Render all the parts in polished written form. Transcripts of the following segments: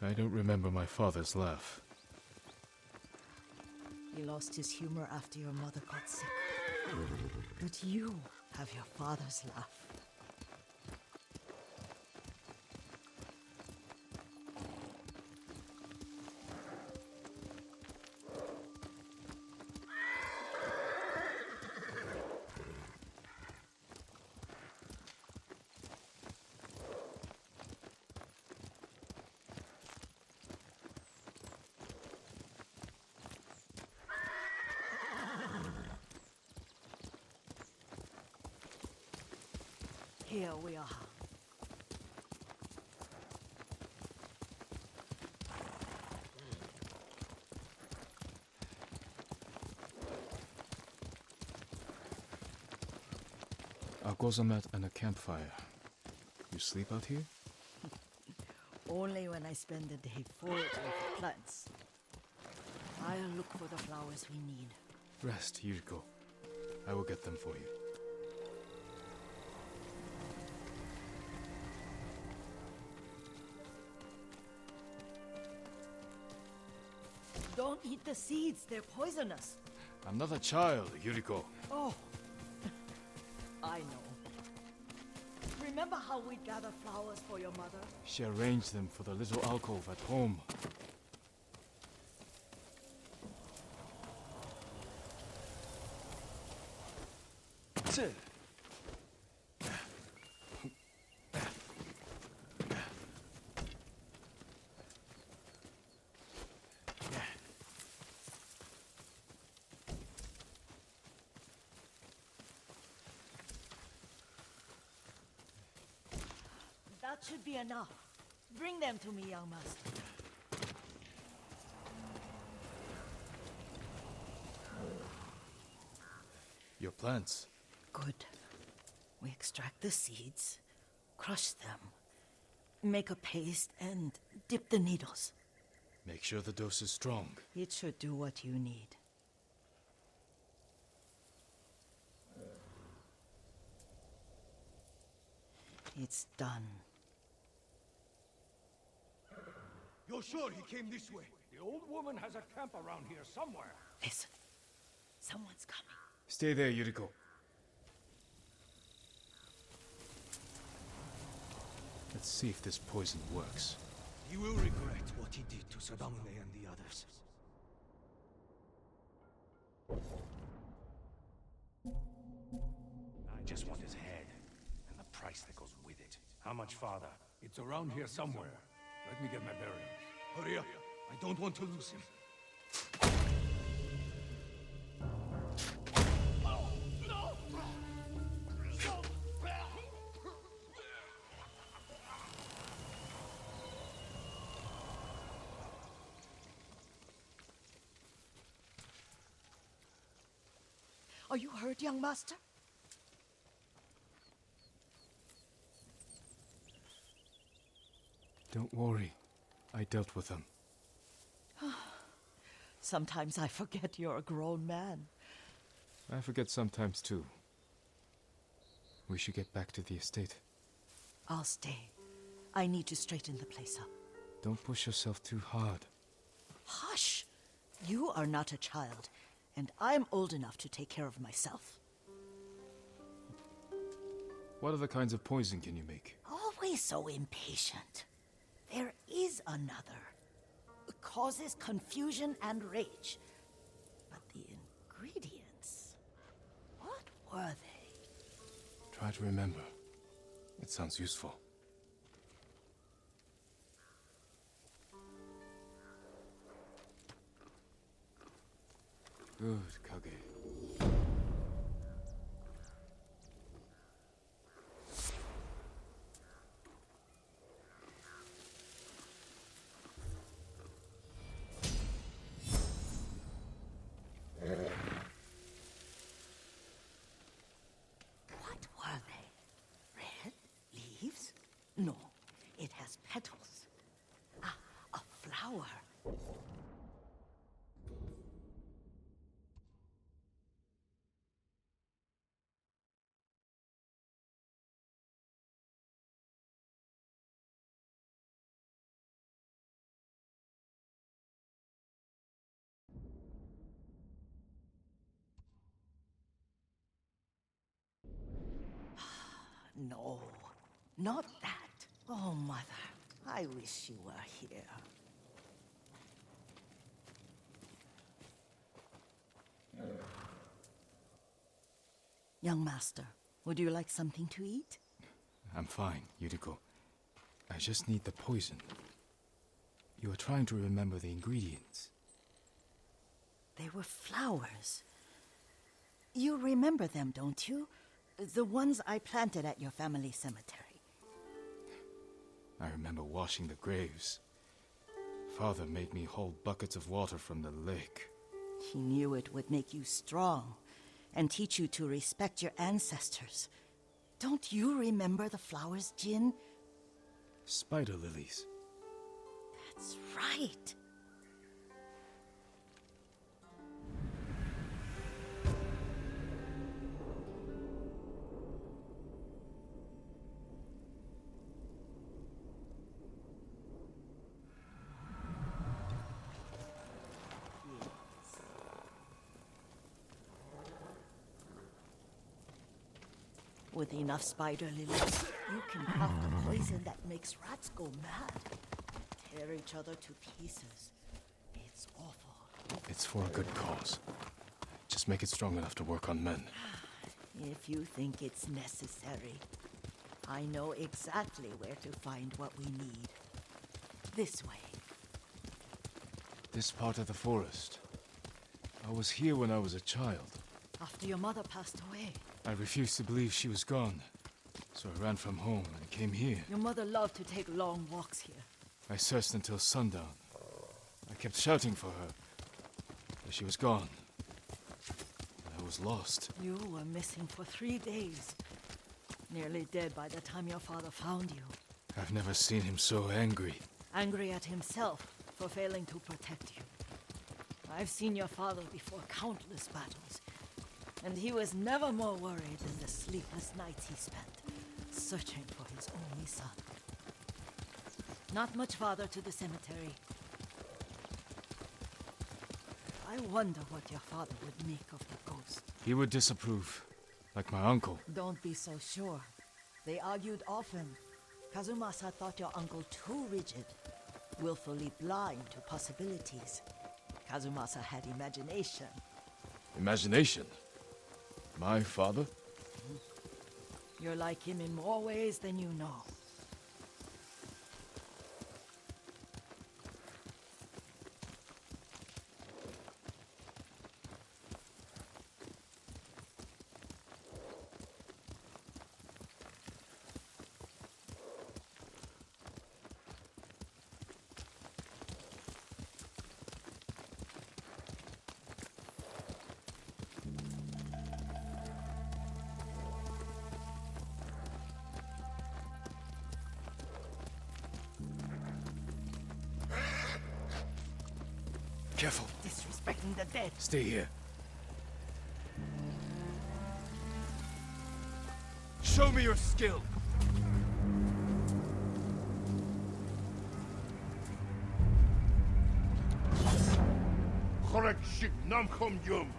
I don't remember my father's laugh. He lost his humor after your mother got sick. But you have your father's laugh. Here we are. A gozamat and a campfire. You sleep out here? Only when I spend the day foraging for plants. I'll look for the flowers we need. Rest, Yuriko. I will get them for you. Don't eat the seeds, they're poisonous. I'm not a child, Yuriko. Oh, I know. Remember how we'd gather flowers for your mother? She arranged them for the little alcove at home. That should be enough. Bring them to me, young master. Your plants. Good. We extract the seeds, crush them, make a paste, and dip the needles. Make sure the dose is strong. It should do what you need. It's done. You're sure he came this way? The old woman has a camp around here somewhere. Listen. Someone's coming. Stay there, Yuriko. Let's see if this poison works. You will regret what he did to Sadamune and the others. I just want his head, and the price that goes with it. How much farther? It's around here somewhere. Let me get my bearings. Hurry up. I don't want to lose him. Are you hurt, young master? Don't worry. I dealt with them. Sometimes I forget you're a grown man. I forget sometimes too. We should get back to the estate. I'll stay. I need to straighten the place up. Don't push yourself too hard. Hush! You are not a child, and I'm old enough to take care of myself. What other kinds of poison can you make? Always so impatient. There is another. It causes confusion and rage. But the ingredients... what were they? Try to remember. It sounds useful. Good, Kage. What were they? Red leaves? No, it has petals. Ah, a flower. No, not that. Oh, Mother, I wish you were here. Young master, would you like something to eat? I'm fine, Yuriko. I just need the poison. You are trying to remember the ingredients. They were flowers. You remember them, don't you? The ones I planted at your family cemetery. I remember washing the graves. Father made me hold buckets of water from the lake. He knew it would make you strong and teach you to respect your ancestors. Don't you remember the flowers, Jin? Spider lilies. That's right. With enough spider lilies, you can craft a poison that makes rats go mad. Tear each other to pieces. It's awful. It's for a good cause. Just make it strong enough to work on men. If you think it's necessary, I know exactly where to find what we need. This way. This part of the forest. I was here when I was a child. After your mother passed away. I refused to believe she was gone. So I ran from home and came here. Your mother loved to take long walks here. I searched until sundown. I kept shouting for her. But she was gone. I was lost. You were missing for 3 days. Nearly dead by the time your father found you. I've never seen him so angry. Angry at himself for failing to protect you. I've seen your father before countless battles. And he was never more worried than the sleepless nights he spent searching for his only son. Not much farther to the cemetery. I wonder what your father would make of the ghost. He would disapprove, like my uncle. Don't be so sure. They argued often. Kazumasa thought your uncle too rigid, willfully blind to possibilities. Kazumasa had imagination. Imagination? My father? You're like him in more ways than you know. Careful. Disrespecting the dead. Stay here. Show me your skill! Correct ship nam khom yum.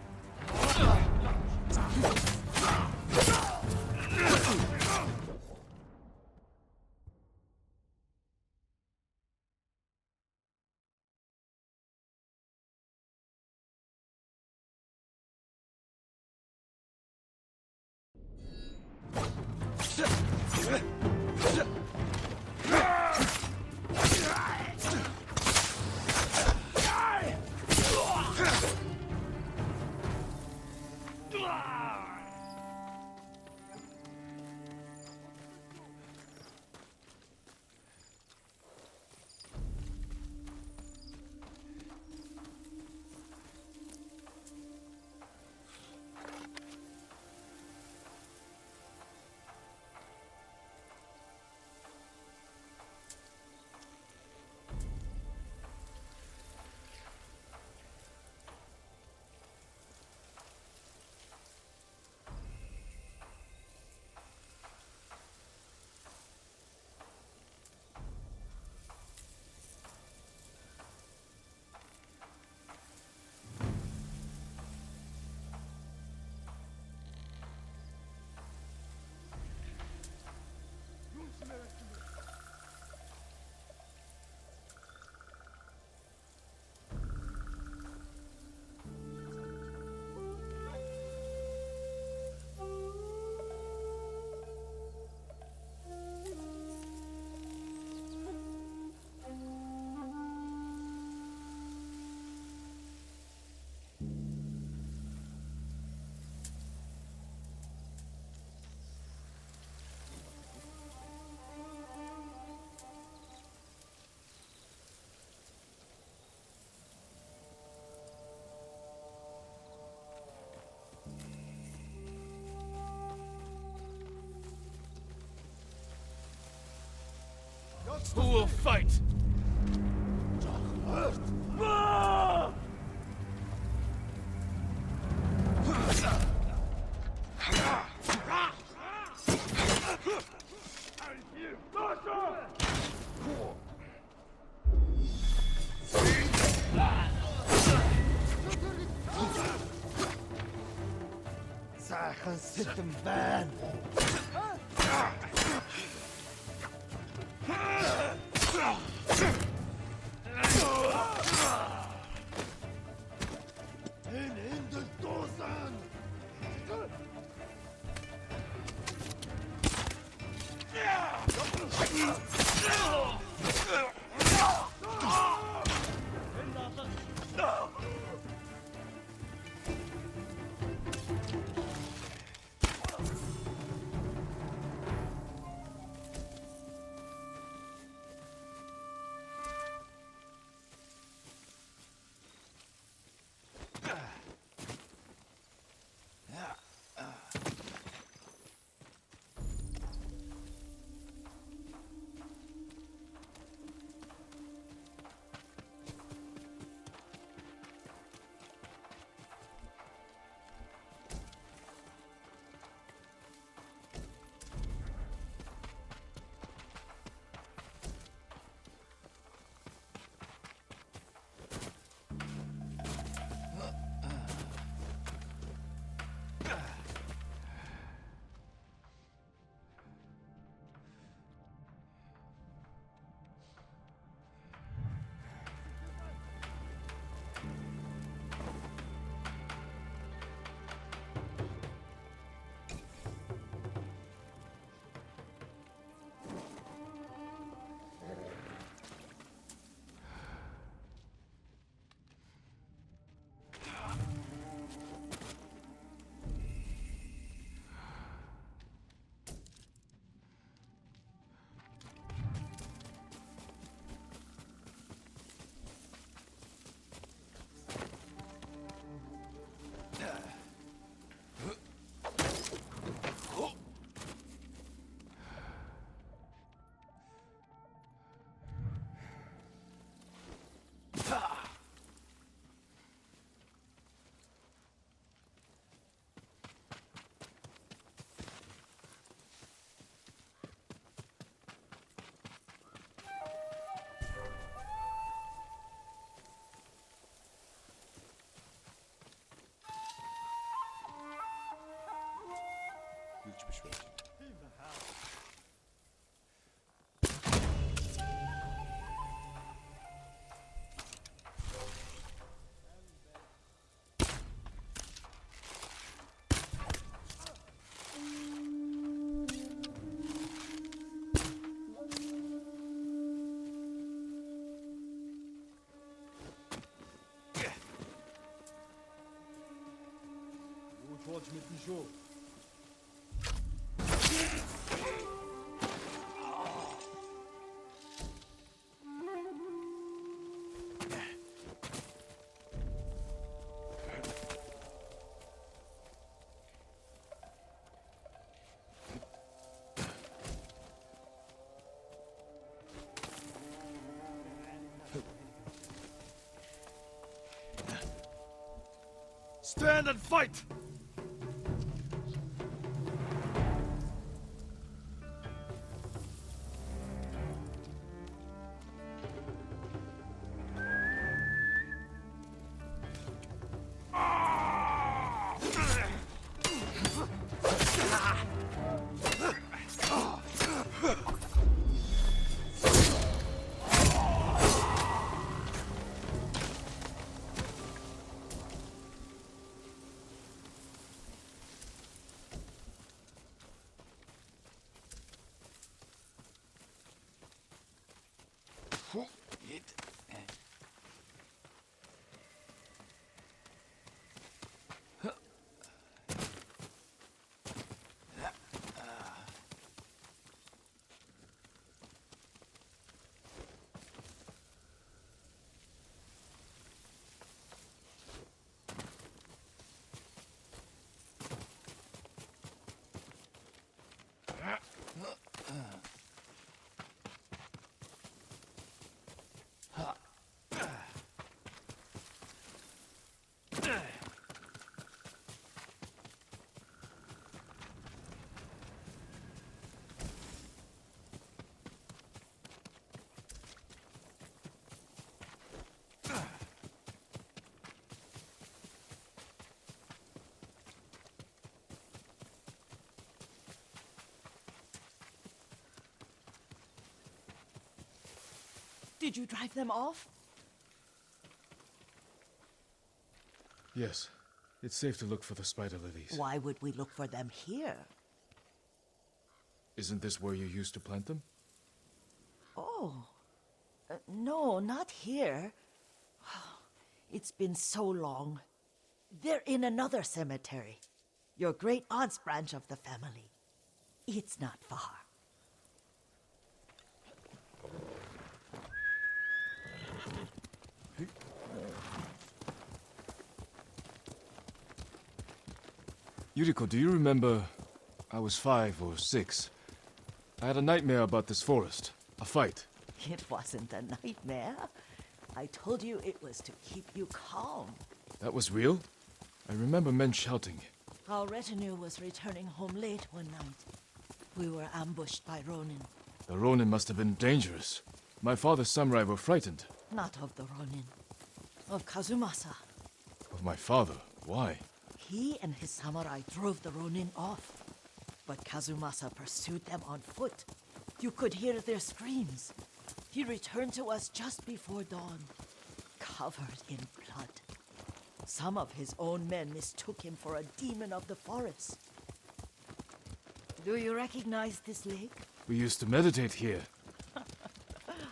Who will fight? Sachen sitten van. In de dozen. Güçbesprechung. Watch mit dem Show. Stand and fight! Did you drive them off? Yes. It's safe to look for the spider lilies. Why would we look for them here? Isn't this where you used to plant them? Oh. No, not here. It's been so long. They're in another cemetery. Your great-aunt's branch of the family. It's not far. Yuriko, do you remember? I was 5 or 6. I had a nightmare about this forest. A fight. It wasn't a nightmare. I told you it was to keep you calm. That was real? I remember men shouting. Our retinue was returning home late one night. We were ambushed by Ronin. The Ronin must have been dangerous. My father's samurai were frightened. Not of the Ronin. Of Kazumasa. Of my father? Why? He and his samurai drove the Ronin off. But Kazumasa pursued them on foot. You could hear their screams. He returned to us just before dawn, covered in blood. Some of his own men mistook him for a demon of the forest. Do you recognize this lake? We used to meditate here.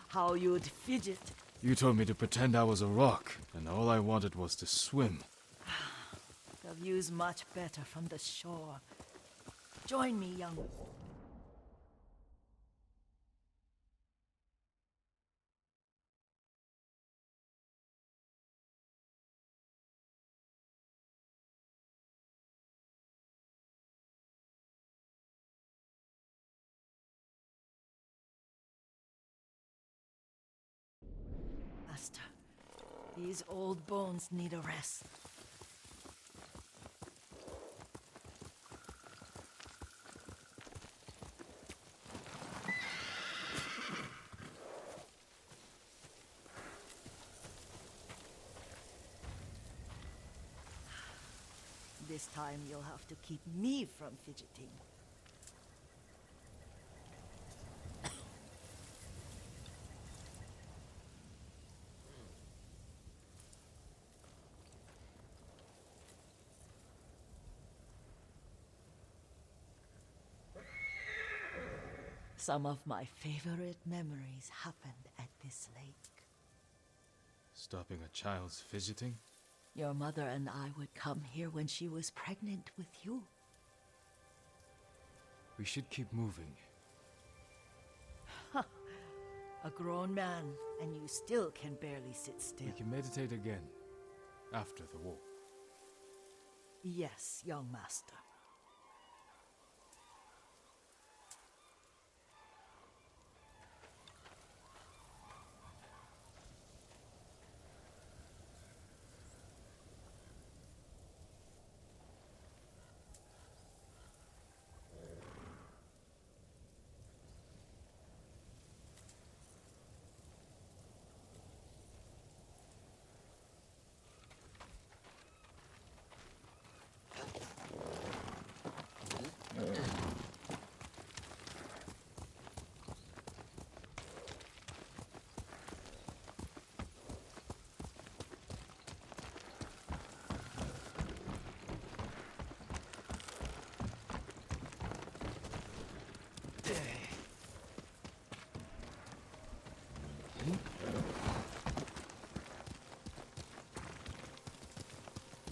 How you'd fidget. You told me to pretend I was a rock, and all I wanted was to swim. The view's much better from the shore. Join me, young. Master, these old bones need a rest. This time you'll have to keep me from fidgeting. Some of my favorite memories happened at this lake. Stopping a child's fidgeting? Your mother and I would come here when she was pregnant with you. We should keep moving. A grown man, and you still can barely sit still. We can meditate again, after the war. Yes, young master.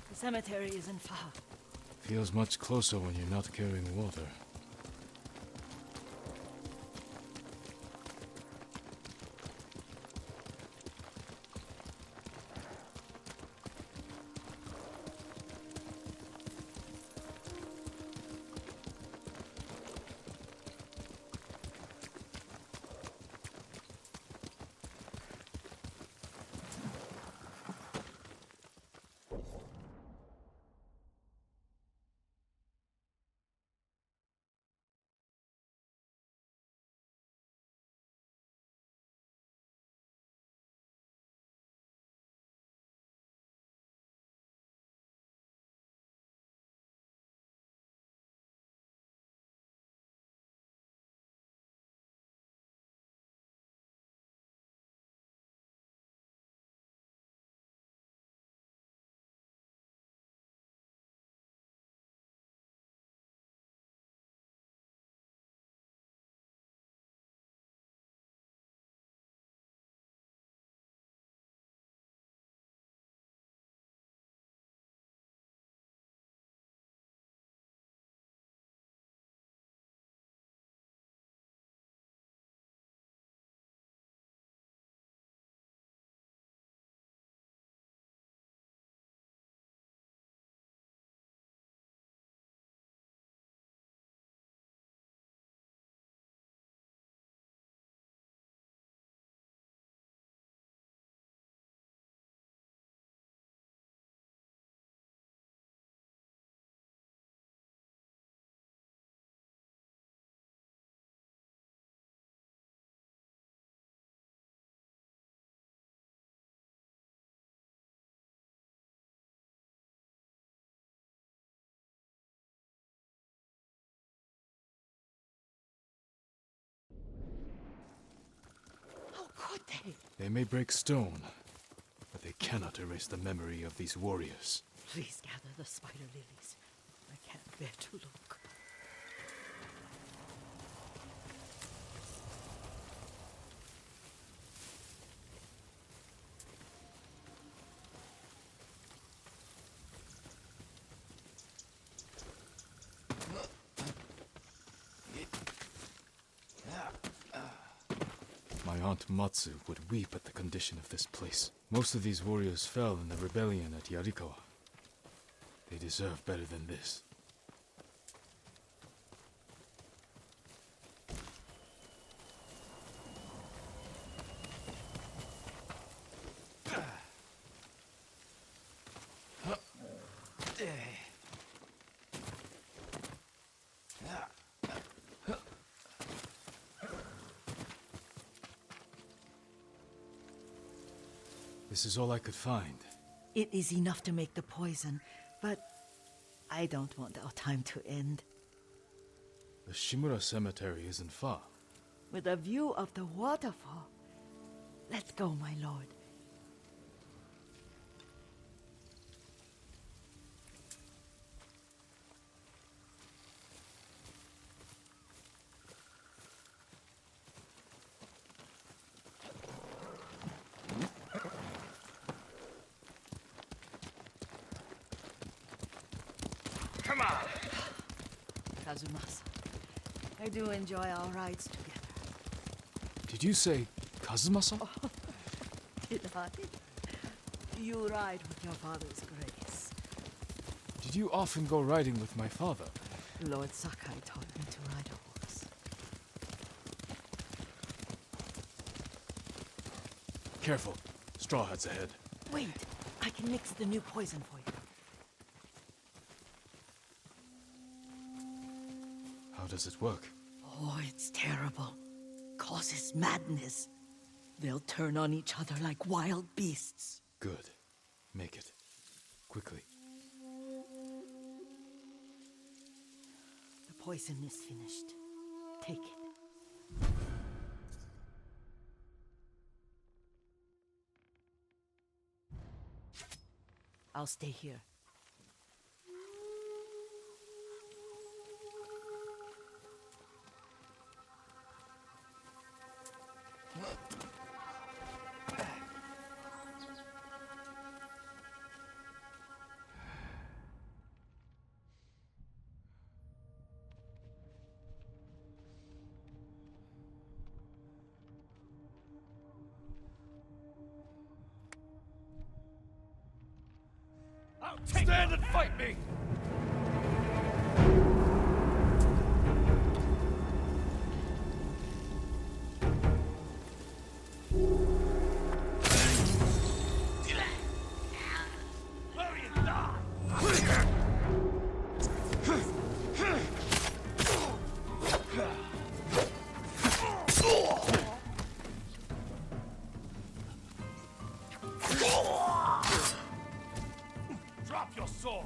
The cemetery isn't far. Feels much closer when you're not carrying water. could they? They may break stone, but they cannot erase the memory of these warriors. Please gather the spider lilies. I can't bear to look. My aunt Matsu would weep at the condition of this place. Most of these warriors fell in the rebellion at Yarikawa. They deserve better than this. This is all I could find. It is enough to make the poison, but I don't want our time to end. The Shimura Cemetery isn't far. With a view of the waterfall. Let's go, my lord. Come on! Kazumasa, I do enjoy our rides together. Did you say Kazumasa? Did I? You ride with your father's grace. Did you often go riding with my father? Lord Sakai taught me to ride a horse. Careful. Straw Hat's ahead. Wait, I can mix the new poison for you. How does it work? Oh, it's terrible. Causes madness. They'll turn on each other like wild beasts. Good. Make it. Quickly. The poison is finished. Take it. I'll stay here. Stand and fight me! Hurry and die! Drop your sword!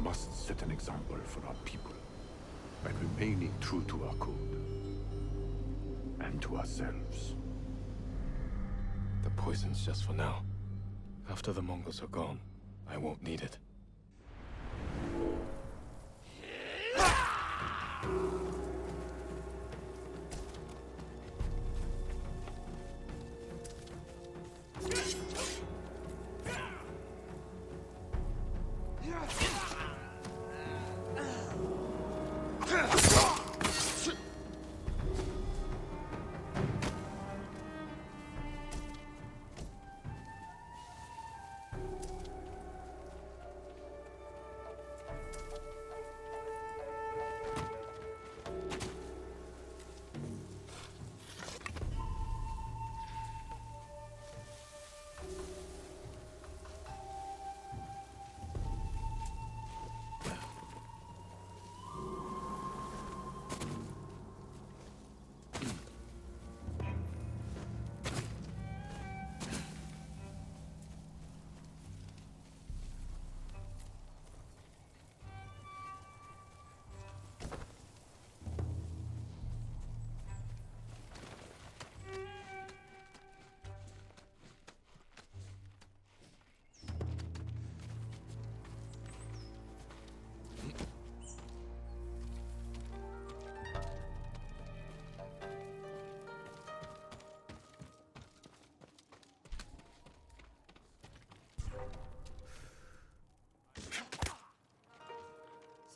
must set an example for our people by remaining true to our code and to ourselves. The poison's just for now. After the Mongols are gone, I won't need it.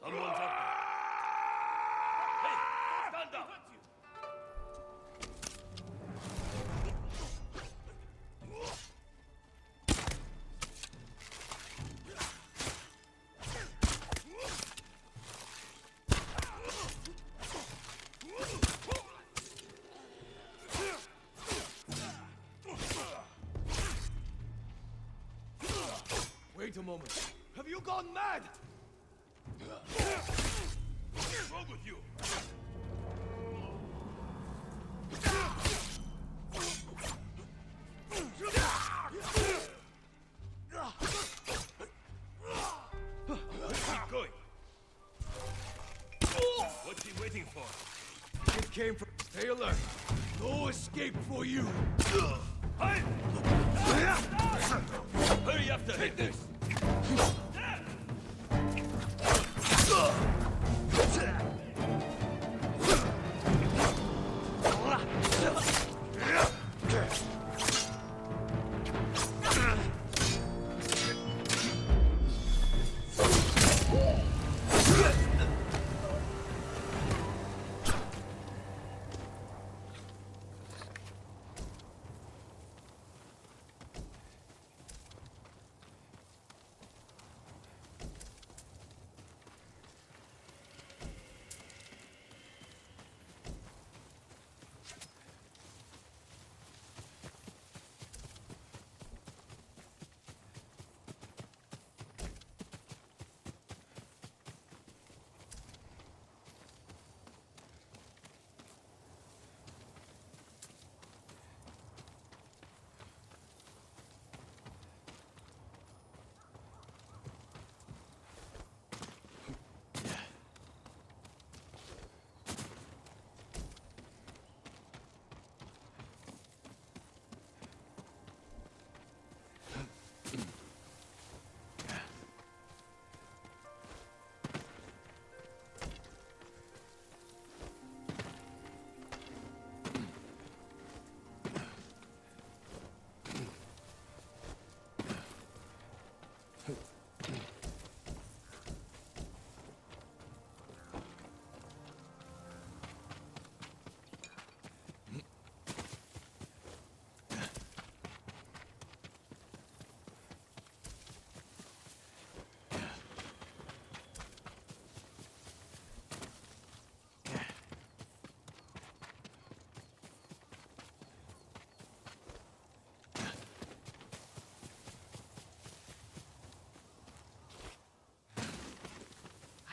Someone's up there. Hey, stand up! Wait a moment. Have you gone mad? What's wrong with you? Keep going. What's he waiting for? It came from Taylor. No escape for you. Hey! Hurry after him! Take this.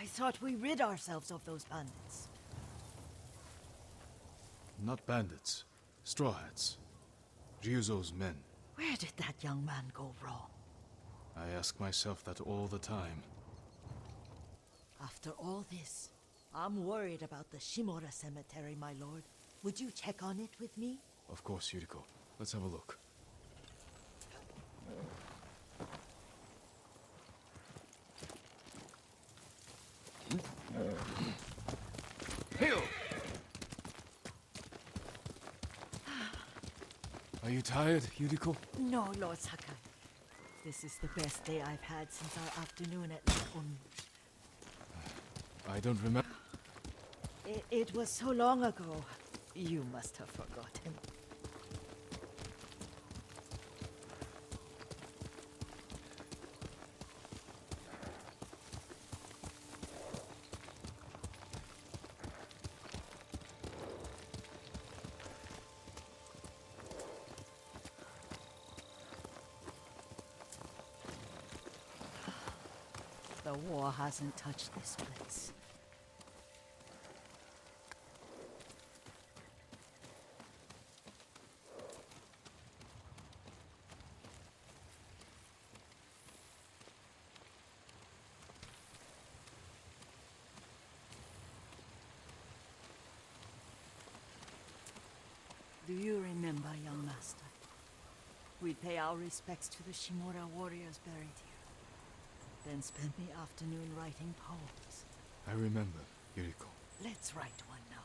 I thought we rid ourselves of those bandits. Not bandits. Straw Hats. Ryuzo's men. Where did that young man go wrong? I ask myself that all the time. After all this, I'm worried about the Shimura cemetery, my lord. Would you check on it with me? Of course, Yuriko. Let's have a look. Are you tired, Yuriko? No, Lord Sakai. This is the best day I've had since our afternoon at Lake Onmush. I don't remember. It was so long ago. You must have forgotten. The war hasn't touched this place. Do you remember, young master? We pay our respects to the Shimura warriors buried here, then spend the afternoon writing poems. I remember, Yuriko. Let's write one now.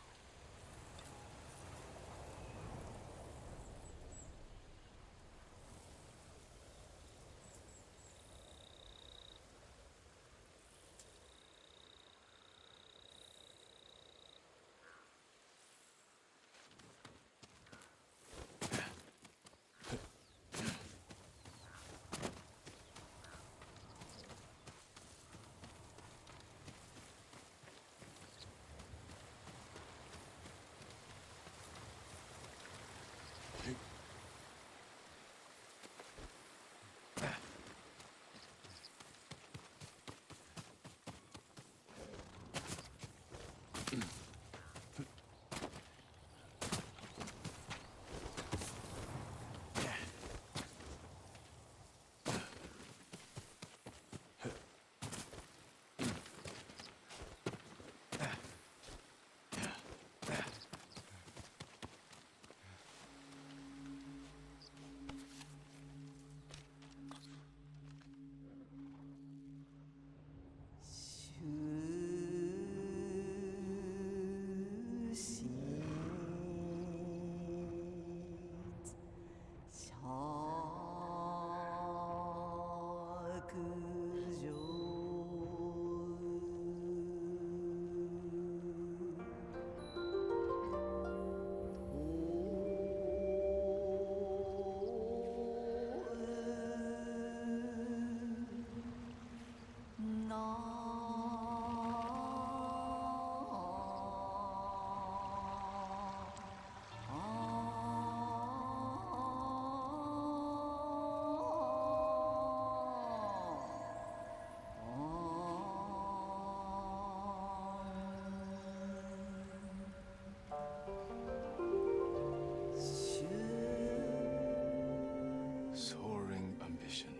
Soaring ambition.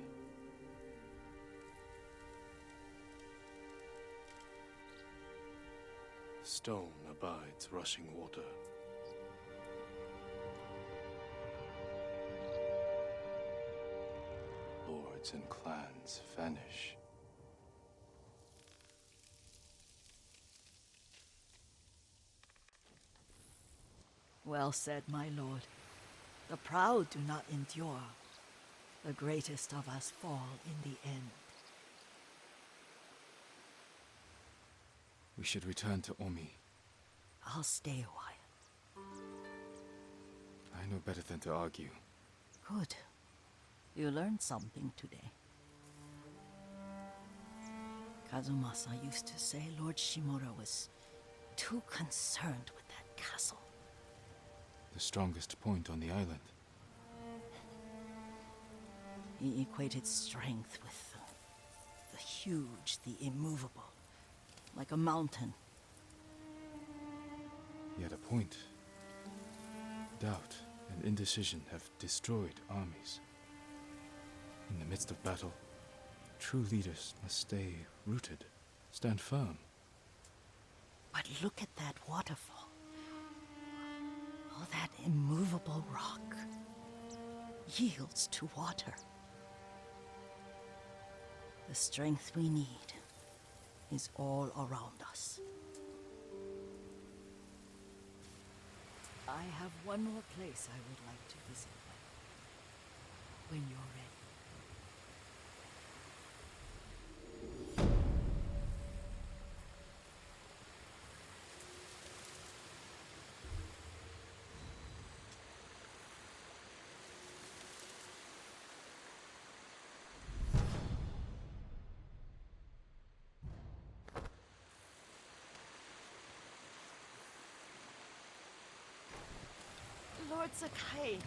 Stone abides rushing water. Lords and clans vanish. Well said, my lord. The proud do not endure. The greatest of us fall in the end. We should return to Omi. I'll stay a while. I know better than to argue. Good. You learned something today. Kazumasa used to say Lord Shimura was too concerned with that castle. The strongest point on the island. He equated strength with the huge, the immovable, like a mountain. Yet a point. Doubt and indecision have destroyed armies. In the midst of battle, true leaders must stay rooted, stand firm. But look at that waterfall. All that immovable rock yields to water. The strength we need is all around us. I have one more place I would like to visit when you're ready. Lord Sakai.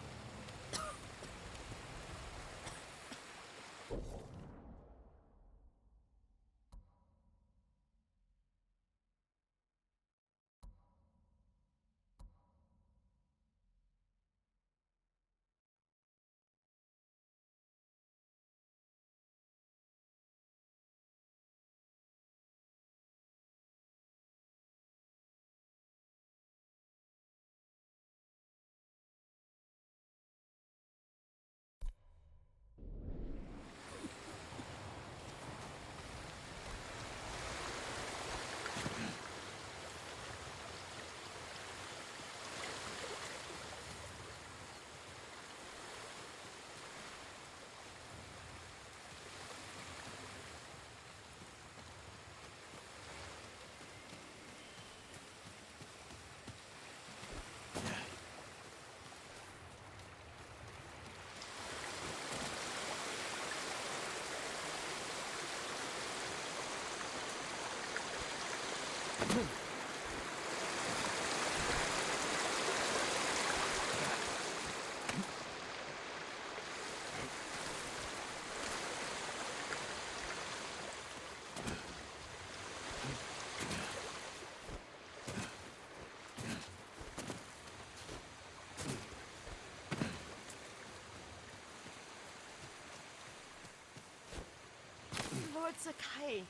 Lord Sakai.